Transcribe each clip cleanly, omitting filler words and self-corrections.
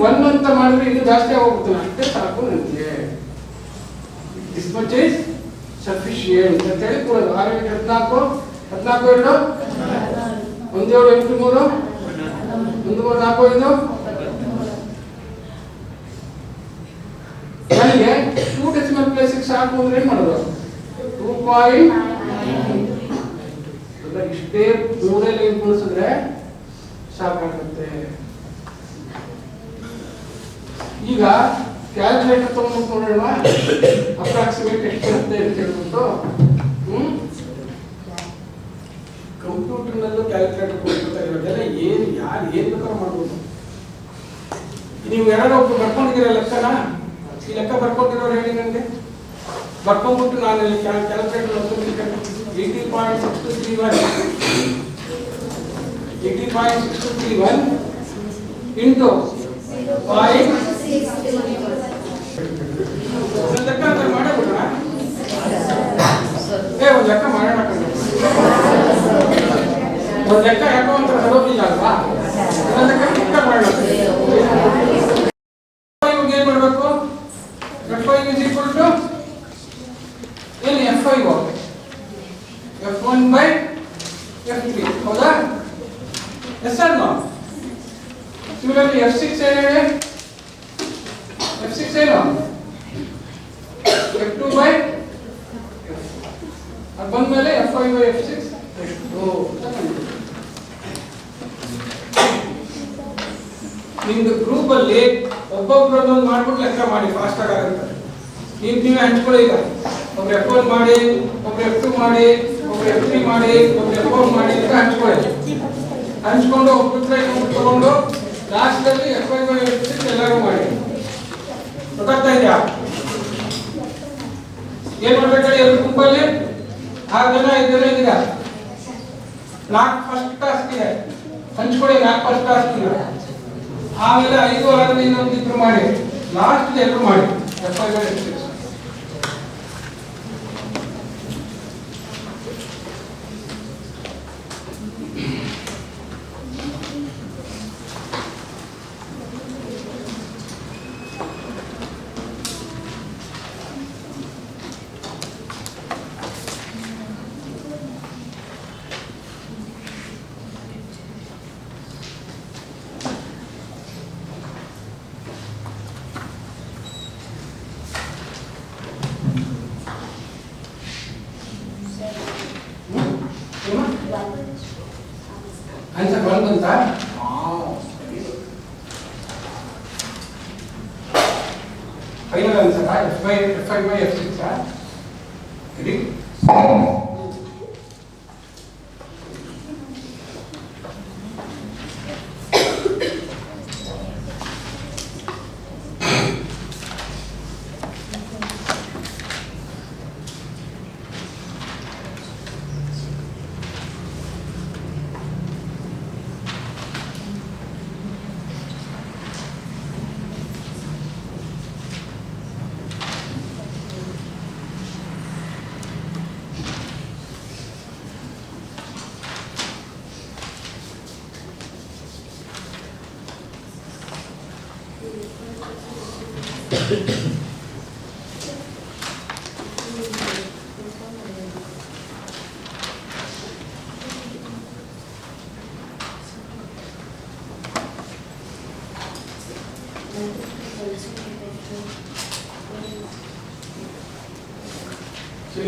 1 ಅಂತ ಮಾಡಿದ್ರೆ ಇದು ಜಾಸ್ತಿ ಆಗೋಗುತ್ತೆ, ಅಷ್ಟೇ ಸಾಕು ನನಗೆ, ದಿಸ್ ಮಚ್ ಇಸ್ ಸಫಿಶಿಯೆಂಟ್ ಅಂತ ಹೇಳಿ ಕೊಡೋದು. 6 × 14 14 2 1 7 8 3 1 3 4 5 ನನಗೆ 2 ಡೆಸಿಮಲ್ ಪ್ಲೇಸಿಗೆ ಸಾಕು ಅಂದ್ರೆ ಏನು ಮಾಡೋದು? 2.9 ಇಷ್ಟೇ ಮೂರಲ್ಲಿ ಗುಣಿಸಿದ್ರೆ ಸಾಕಾಗುತ್ತೆ. ಈಗ ಕ್ಯಾಲ್ಕುಲೇಟರ್ ತಗೊಂಡು ನೋಡೋಣ, ಅಪ್ರಾಕ್ಸಿಮೇಟ್ ಎಷ್ಟು ಬರುತ್ತೆ ಅಂತ ಹೇಳ್ಬಿಟ್ಟು. ಕಂಪ್ಯೂಟರ್ನಲ್ಲೂ ಕ್ಯಾಲ್ಕುಲೇಟರ್ ಕೊಡ್ತಾರೆ, ಇವಾಗೆಲ್ಲ ಏನು ಯಾರು ಏನು ಬೇಕಾದ್ರೂ ಮಾಡ್ಬೋದು. ನೀವು ಯಾರೋ ಒಬ್ರು ಬರ್ಕೊಂಡಿದ್ದೀರ ಲೆಕ್ಕನ, ಈ ಲೆಕ್ಕ ಬರ್ಕೊಂಡಿರೋರು ಹೇಳಿ ನನಗೆ, ಬರ್ಕೊಂಡ್ಬಿಟ್ಟು ನಾನು ಇಲ್ಲಿ ಕ್ಯಾಲ್ಕುಲೇಟರ್ 80.631 ಇಂಟು 5 ಲೆಕ್ಕ ಅಂತ ಮಾಡಬಿಟ್ರ ಒಂದು ಲೆಕ್ಕ ಮಾಡೋಣ. ಒಂದು ಲೆಕ್ಕ ಯಾಕೋ ಅಂತ ಸರೋದಿಲ್ಲ ಅಲ್ವಾ, ಒಂದು ಲೆಕ್ಕ ಲೆಕ್ಕ ಮಾಡೋಣ. ಏನ್ ಮಾಡಬೇಕು? F5 is equal to ಏನು? F5 F1/F3 ಹೌದಾ? S R no? Similarly F6 ಏನು ಹೇಳಿ? F6 ಏನು? F2/F ಅದು ಬಂದ್ಮೇಲೆ F5/F6 ನಿಮ್ದು ಗ್ರೂಪ್ ಅಲ್ಲಿ ಒಬ್ಬೊಬ್ಬರನ್ನು ಮಾಡ್ಬಿಟ್ಟು ಲೆಕ್ಕ ಮಾಡಿ, ಫಾಸ್ಟ್ ಆಗುತ್ತೆ. ನೀವೇ ಹಂಚ್ಕೊಳ್ಳಿ. ಈಗ ಒಬ್ರು F1 ಮಾಡಿ, ಒಬ್ರು F2 ಮಾಡಿ, ಒಬ್ರು F3 ಮಾಡಿ, ಒಬ್ರು F4 ಮಾಡಿ ಅಂತ ಹಂಚ್ಕೊಳ್ಳಿ. ಹಂಚ್ಕೊಂಡು ಒಬ್ಬರ ತಗೊಂಡು ಲಾಸ್ಟ್ ಅಲ್ಲಿ F5/F6 ಎಲ್ಲರೂ ಮಾಡಿ. ಗೊತ್ತಾಗ್ತಾ ಇದೆಯಾ? ಏನ್ ಮಾಡ್ಬೇಕು? ಎಲ್ಲರೂ ಗುಂಪಲ್ಲಿ 6 ಜನ 5 ಜನ ಇದ್ದೀರಾ, 4 ಫಸ್ಟ್ ಟಾಸ್ಕ್ ಇದೆ, ಹಂಚ್ಕೊಳ್ಳಿ. 4 ಫಸ್ಟ್ ಟಾಸ್ಕ್ ಇದೆ, ಆಮೇಲೆ 5 6 ಇನ್ನೊಂದು ಇದ್ರು ಮಾಡಿ, ಲಾಸ್ಟ್ ಎಲ್ಲರೂ ಮಾಡಿ F5/F6. ಆನ್ಸರ್ ಬಂದಂತ ಫೈನಲ್ ಆನ್ಸರ್ F5/F6 ರೆಡಿ?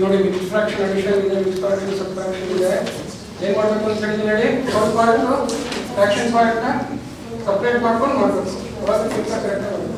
ನೋಡಿ, ಮಿಕ್ಸ್ ಫ್ರಾಕ್ಷನ್ ಅಡಿಷನ್ ಇದೆ, ಮಿಕ್ಸ್ ಫ್ರಾಕ್ಷನ್ ಸಬ್ಟ್ರಾಕ್ಷನ್ ಇದೆ. ಏನು ಮಾಡಬೇಕು ಅಂತ ಹೇಳಿದ್ರೆ ಹೇಳಿ, ಫಸ್ಟ್ ಪಾರ್ಟ್ ಫ್ರಾಕ್ಷನ್ ಪಾರ್ಟ್ನ ಸಪ್ರೇಟ್ ಮಾಡ್ಕೊಂಡು ಮಾಡಬೇಕು. ಅವಾಗ ಕೆಲಸ ಕರೆಕ್ಟಾಗಿ ಮಾಡಬೇಕು.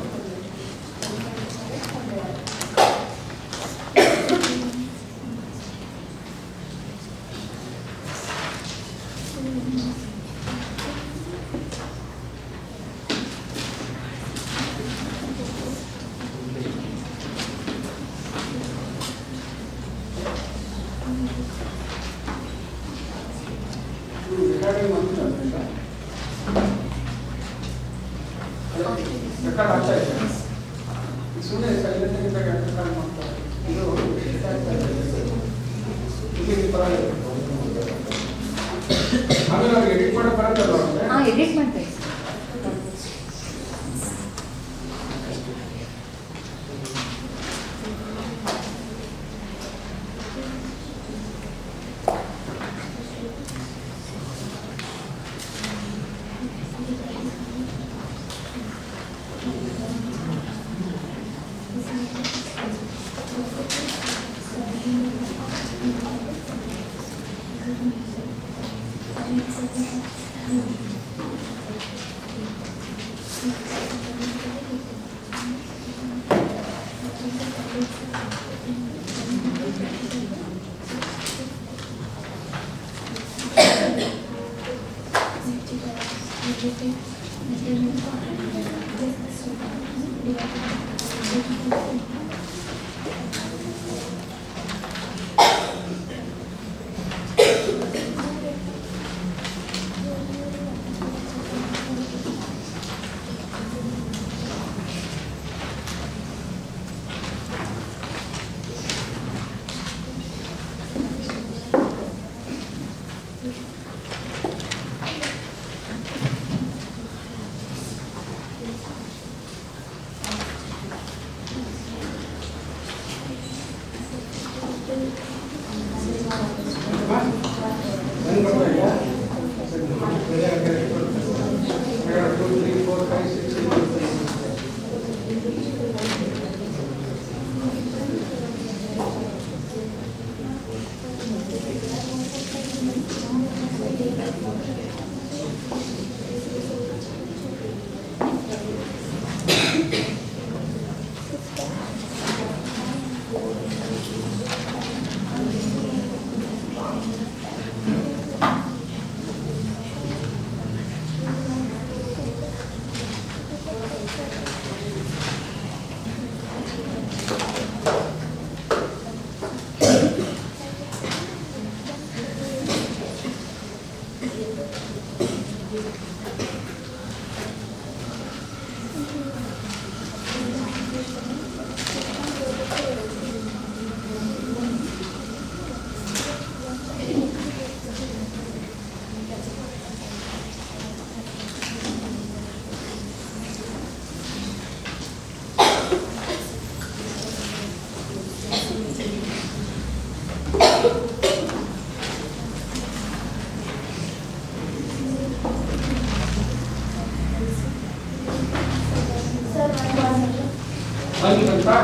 1 ಬಂತಾ?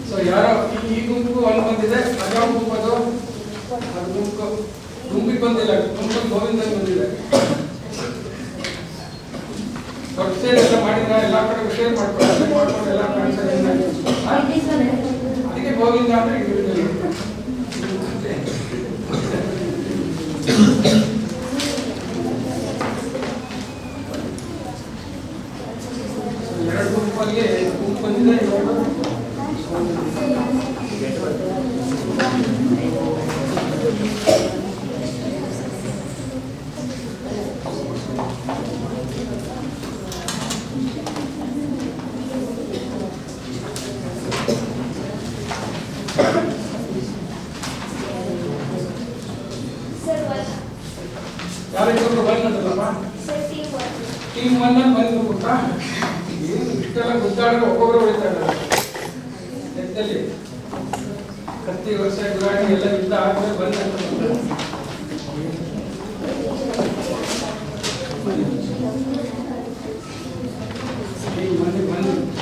ಸೊ ಯಾರೋ ಈ ಗುಂಪಿಗೂ 1 ಬಂದಿದೆ, ಅಜಾವ್ ಗುಂಪು ಅದು ಗುಂಪಿಗೆ ಬಂದಿಲ್ಲ, ಗುಂಪಿಗೆ ಗೋವಿಂದನ್ ಬಂದಿದೆ. ದೊಡ್ಡ ಸೇರ್ ಎಲ್ಲ ಮಾಡಿದ್ರೆ ಎಲ್ಲ ಕಡೆ ಶೇರ್ ಮಾಡ್ಕೊಂಡು ಎಲ್ಲ ಅದಕ್ಕೆ ಗೋವಿಂದ ಅಂದ್ರೆ ಹಿಡಿದಿಲ್ಲ. ಎರಡು ಗುಂಪಲ್ಲಿ ಗುಂಪು ಬಂದಿದೆ. ಯಾರಿಗೂ ಬಂದಲ್ಲಪ್ಪ ಟೀಮ್ 1 ಬಂದು ಗೊತ್ತಾ? ಏನು ಇಷ್ಟೆಲ್ಲ ಗುದ್ದಾಡಿದ್ರೆ ಒಬ್ಬೊಬ್ಬರು ಹೊಡಿತಾರೆ. ಎತ್ತಲ್ಲಿ ಕತ್ತಿ ವರ್ಷ ಗುರಾಣಿ ಎಲ್ಲ ಯುದ್ಧ ಆದ್ಮೇಲೆ ಬಂದಂತ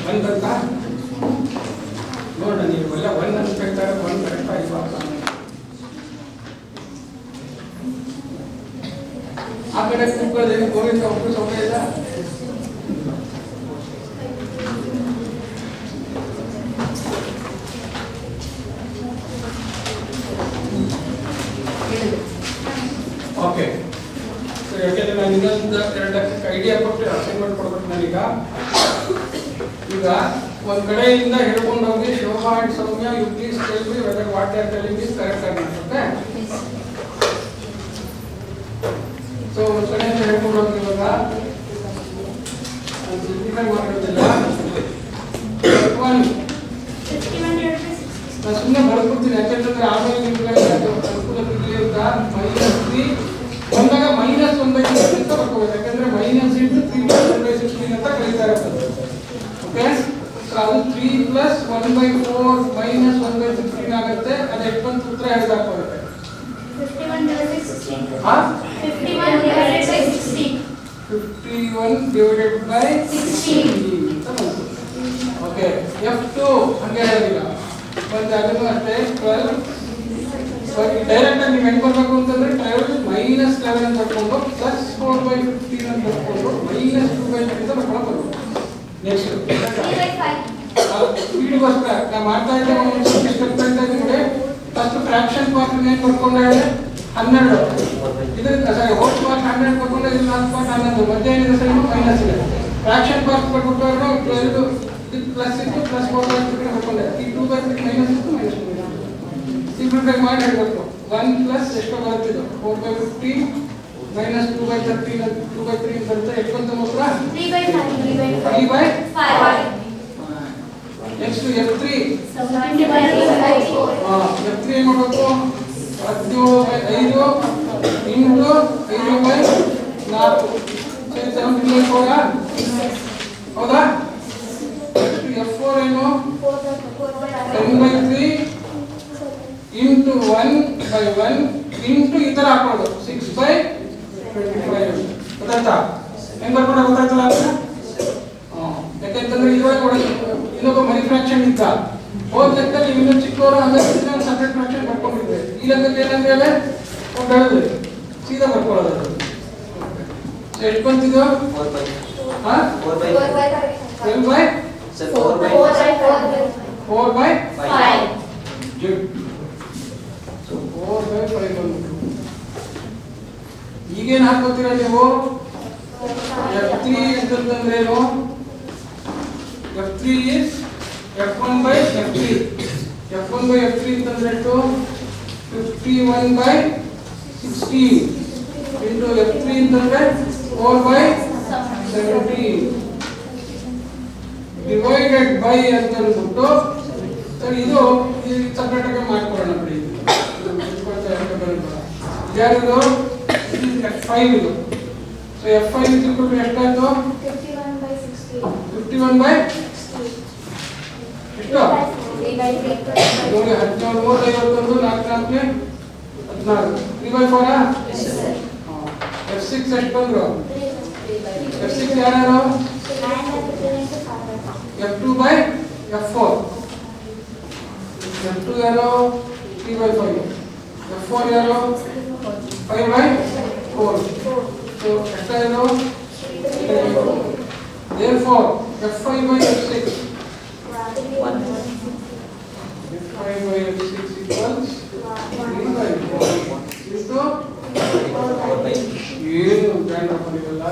ಬಂದಂತ ನೋಡ ನೀವು ಎಲ್ಲ 1 ಅನ್ಸ್ಬೇಕಾದ್ರೆ 1 ಕರೆಕ್ಟ್ ಆಗಿ ಆ ಕಡೆ ಕುಕ್ಕದಲ್ಲಿ ಗೋವಿಂದ ಒಬ್ಬರು ಸೌಕರ್ಯ ಇಲ್ಲ. ಓಕೆ, ಯಾಕೆಂದ್ರೆ ನಾನು ಇನ್ನೊಂದು 2 ಐಡಿಯಾ ಕೊಟ್ಟು ಅಸೈನ್ಮೆಂಟ್ ಕೊಡ್ಬೇಕು ನಾನೀಗ. ಈಗ ಒಂದ್ ಕಡೆಯಿಂದ ಹೇಳ್ಕೊಂಡು ಹೋಗಿ Shobha and Saumya you please tell me whether what they are telling is correct or not. Okay, so ಒಂದ್ ಕಡೆಯಿಂದ ಹೇಳ್ಕೊಂಡು ಹೋಗಿ ಇವಾಗ ಸಿಂಪ್ಲಿಫೈ ಮಾಡೋದಿಲ್ಲ. ನಾನು ಸುಮ್ಮನೆ ಬರ್ಕೊಡ್ತೀನಿ, ಯಾಕೆಂತಂದ್ರೆ ಆಮೇಲೆ ನಿಮ್ಗೆ ಅನುಕೂಲ ಇರಲಿ ಅಂತ. -3 ಬಂದಾಗ -1/16 ಅಂತ ಬರ್ಕೋಬೇಕು, ಯಾಕಂದ್ರೆ -3/16 ಅಂತ ಕರೀತಾ ಇರ್ತದೆ. ಓಕೆ, ಸೊ ಅದು 3 + 1/4 - 1/16 ಆಗುತ್ತೆ. ಅದು ಎಷ್ಟು ಬಂತು ಉತ್ತರ ಹೇಳ್ಬೇಕಾಗುತ್ತೆ? 51 divided by 16 ಅಂತ ಬಂತು. ಓಕೆ, F2 ಹಂಗೆ ಹೇಳೋದಿಲ್ಲ, ಒಂದು ಅದನ್ನು ಅಷ್ಟೇ 12. ಸೊ ಡೈರೆಕ್ಟ್ ಆಗಿ ನೀವು ಹೆಂಗೆ ಬರಬೇಕು ಅಂತಂದ್ರೆ 12 - 11 ನಾ ಮಾಡ್ತಾ ಇದ್ದೆ ಒಂದು ಸ್ಟೆಪ್ ಹೇಳ್ತಾ ಇದ್ದೀನಿ ನೋಡಿ. ಫಸ್ಟ್ ಫ್ರಾಕ್ಷನ್ ಪಾರ್ಟ್ ಏನು ಬರ್ಕೊಂಡೆ 12 ಇದಕ್ಕೆ ಸಾರಿ ಹೋಲ್ ಪಾರ್ಟ್ 100 ಬರ್ಕೊಂಡೆ ಇದು ಲಾಸ್ಟ್ ಪಾರ್ಟ್ 11 ಮಧ್ಯ ಏನಿದೆ ಸರ್ ಮೈನಸ್ ಇದೆ. ಫ್ರಾಕ್ಷನ್ ಪಾರ್ಟ್ ಬರ್ಬಿಟ್ಟವರು ಇದು ಪ್ಲಸ್ ಇತ್ತು ಪ್ಲಸ್ 4/3 ಬರ್ಕೊಂಡೆ ಈ 2/3 ಮೈನಸ್ ಇತ್ತು ಮೈನಸ್ 2 ಸಿಂಪ್ಲಿಫೈ ಮಾಡಿ ಹೇಳ್ಬೇಕು 1 ಪ್ಲಸ್ ಎಷ್ಟು ಬರುತ್ತಿದ್ದು 4/50 minus 2/13 2/3 ಬರುತ್ತೆ ಎಷ್ಟು ಬಂತು ಮಾತ್ರ 3/5 ನೆಕ್ಸ್ಟ್ F3 F3 ಏನು ಮಾಡಬೇಕು 17/5 ಇಂಟು 5/4 ಸರಿ 7/4 ಹೌದಾ. F4 ಏನು 10/3 ಇಂಟು 1/1 ಇಂಟು ಈ ತರ ಹಾಕೋದು 6/25 ಗೊತ್ತಾಯ್ತಾ ಹೆಂಗ್ ಬರ್ಕೊಂಡ ಗೊತ್ತಾಯ್ತಲ್ಲ ಅಂತ. ಯಾಕಂತಂದ್ರೆ ಇವಾಗ ಇನ್ನೊಬ್ಬ ಮನಿ ಫ್ರಾಕ್ಷನ್ ಇದ್ದ ಹೋದ ಲೆಕ್ಕದಲ್ಲಿ ಇನ್ನೂ ಚಿಕ್ಕವರು ಹಂಗಾದ್ರೆ ಒಂದು ಸಪ್ರೇಟ್ ಫ್ರಾಕ್ಷನ್ ಬರ್ಕೊಂಡಿದ್ದೆ. ಈ ಲೆಕ್ಕದಲ್ಲಿ ಏನಂದ್ರೆ ಬೆಳೆದ್ರಿ ಸೀದಾ ಬರ್ಕೊಳ್ಳೋದು. ಎಷ್ಟು ಬಂತಿದ್ದು 4/5 ಈಗೇನು ಹಾಕೋತೀರಾ ನೀವು F3 ಅಂತಂದ್ರೇನು F3 is F1/F3 F1/F3 ಅಂತಂದ್ರೆ ಎಷ್ಟು 51/16 into F3 ಅಂತಂದ್ರೆ 4/17 divided by ಅಂತ ಅಂದ್ಬಿಟ್ಟು ಸರಿ ಇದು ಸಪರೇಟ್ ಆಗಿ ಮಾಡ್ಕೊಳ್ಳೋಣ ಬಿಡಿ. ಯಾರಿದು F5 ಇದು. ಸೊ F5 ಎಷ್ಟಾಯ್ತು 51/16 ಎಷ್ಟು ನೋಡಿ 17 3 51 4 3/4 F6 ಎಷ್ಟು ಬಂದ್ರು F6 ಯಾರು F2/F4 F2 ಯಾರು 3/5 F4 ಯಾರು 5/4 so ಎಷ್ಟಾಯ್ತು therefore F5/F6 5/F6 equals 3/4 ಏನು ಗ್ರ್ಯಾಂಡ್ ಆಗಿರಲ್ಲ.